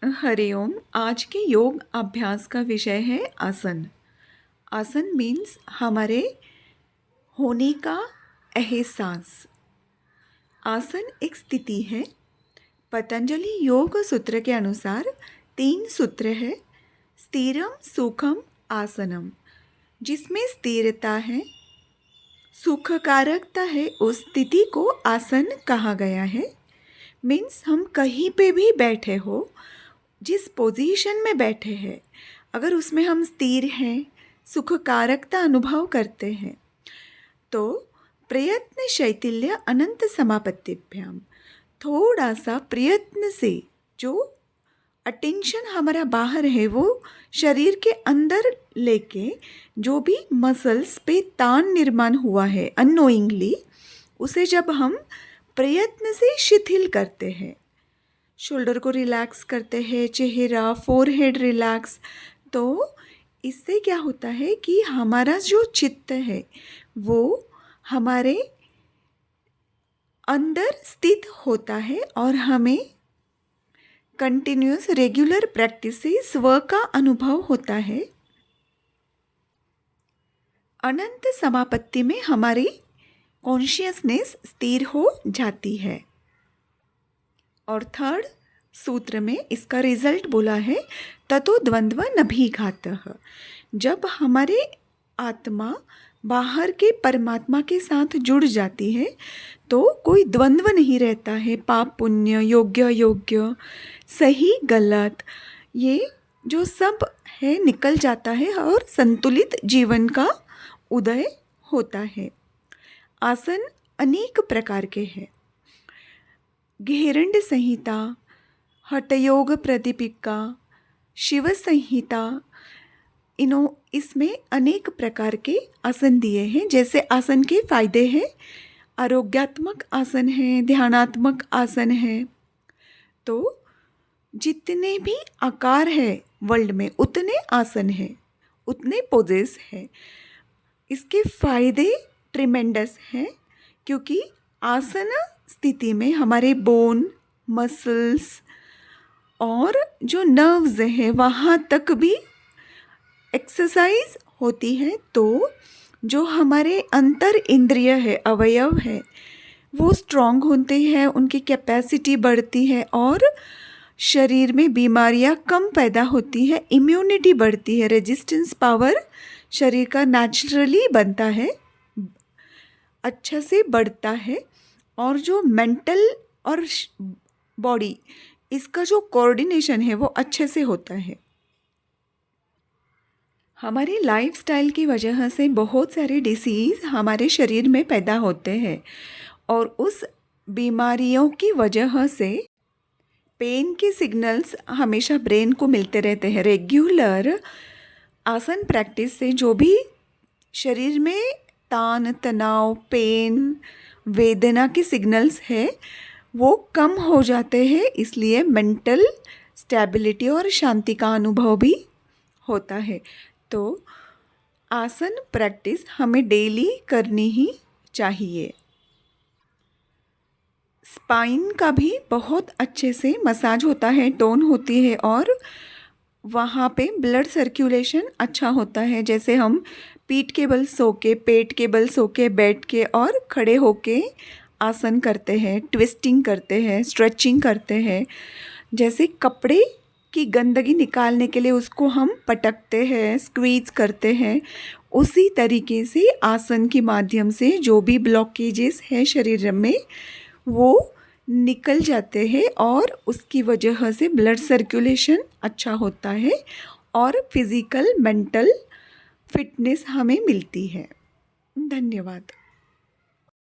हरिओम। आज के योग अभ्यास का विषय है आसन। आसन मीन्स हमारे होने का एहसास। आसन एक स्थिति है। पतंजलि योग सूत्र के अनुसार 3 सूत्र है। स्थिरम सुखम आसनम, जिसमें स्थिरता है, सुखकारकता है, उस स्थिति को आसन कहा गया है। मीन्स हम कहीं पे भी बैठे हो, जिस पोजीशन में बैठे हैं, अगर उसमें हम स्थिर हैं, सुखकारकता अनुभव करते हैं, तो प्रयत्न शैथिल्य अनंत समापत्तिभ्याम, थोड़ा सा प्रयत्न से जो अटेंशन हमारा बाहर है वो शरीर के अंदर लेके जो भी मसल्स पे तान निर्माण हुआ है अननोइंगली, उसे जब हम प्रयत्न से शिथिल करते हैं, शोल्डर को रिलैक्स करते हैं, चेहरा फोरहेड रिलैक्स, तो इससे क्या होता है कि हमारा जो चित्त है वो हमारे अंदर स्थित होता है और हमें कंटिन्यूस रेगुलर प्रैक्टिस से स्व का अनुभव होता है। अनंत समापत्ति में हमारी कॉन्शियसनेस स्थिर हो जाती है। और थर्ड सूत्र में इसका रिजल्ट बोला है ततो द्वंद्व नभिघातः। जब हमारे आत्मा बाहर के परमात्मा के साथ जुड़ जाती है तो कोई द्वंद्व नहीं रहता है, पाप पुण्य, योग्य योग्य, सही गलत, ये जो सब है निकल जाता है और संतुलित जीवन का उदय होता है। आसन अनेक प्रकार के हैं। घेरंड संहिता, हठयोग प्रतिपिका, शिव संहिता, इसमें अनेक प्रकार के आसन दिए हैं। जैसे आसन के फायदे हैं, आरोग्यात्मक आसन है, ध्यानात्मक आसन है। तो जितने भी आकार है वर्ल्ड में उतने आसन हैं, उतने पोजेस हैं। इसके फायदे ट्रिमेंडस हैं, क्योंकि आसन स्थिति में हमारे बोन, मसल्स और जो नर्व्स हैं वहाँ तक भी एक्सरसाइज होती है। तो जो हमारे अंतर इंद्रिय है, अवयव है, वो स्ट्रॉन्ग होते हैं, उनकी कैपेसिटी बढ़ती है और शरीर में बीमारियाँ कम पैदा होती है, इम्यूनिटी बढ़ती है, रेजिस्टेंस पावर शरीर का नेचुरली बनता है, अच्छा से बढ़ता है। और जो मेंटल और बॉडी, इसका जो कोऑर्डिनेशन है वो अच्छे से होता है। हमारी लाइफस्टाइल की वजह से बहुत सारे डिसीज़ हमारे शरीर में पैदा होते हैं और उस बीमारियों की वजह से पेन के सिग्नल्स हमेशा ब्रेन को मिलते रहते हैं। रेगुलर आसन प्रैक्टिस से जो भी शरीर में तान तनाव, पेन, वेदना के सिग्नल्स है वो कम हो जाते हैं, इसलिए मेंटल स्टेबिलिटी और शांति का अनुभव भी होता है। तो आसन प्रैक्टिस हमें डेली करनी ही चाहिए। स्पाइन का भी बहुत अच्छे से मसाज होता है, टोन होती है और वहाँ पे ब्लड सर्कुलेशन अच्छा होता है। जैसे हम पीठ के बल सो के, पेट के बल सो के, बैठ के और खड़े होके आसन करते हैं, ट्विस्टिंग करते हैं, स्ट्रेचिंग करते हैं। जैसे कपड़े की गंदगी निकालने के लिए उसको हम पटकते हैं, स्क्वीज करते हैं, उसी तरीके से आसन के माध्यम से जो भी ब्लॉकेजेस हैं शरीर में वो निकल जाते हैं और उसकी वजह से ब्लड सर्कुलेशन अच्छा होता है और फिज़िकल मेंटल फिटनेस हमें मिलती है। धन्यवाद।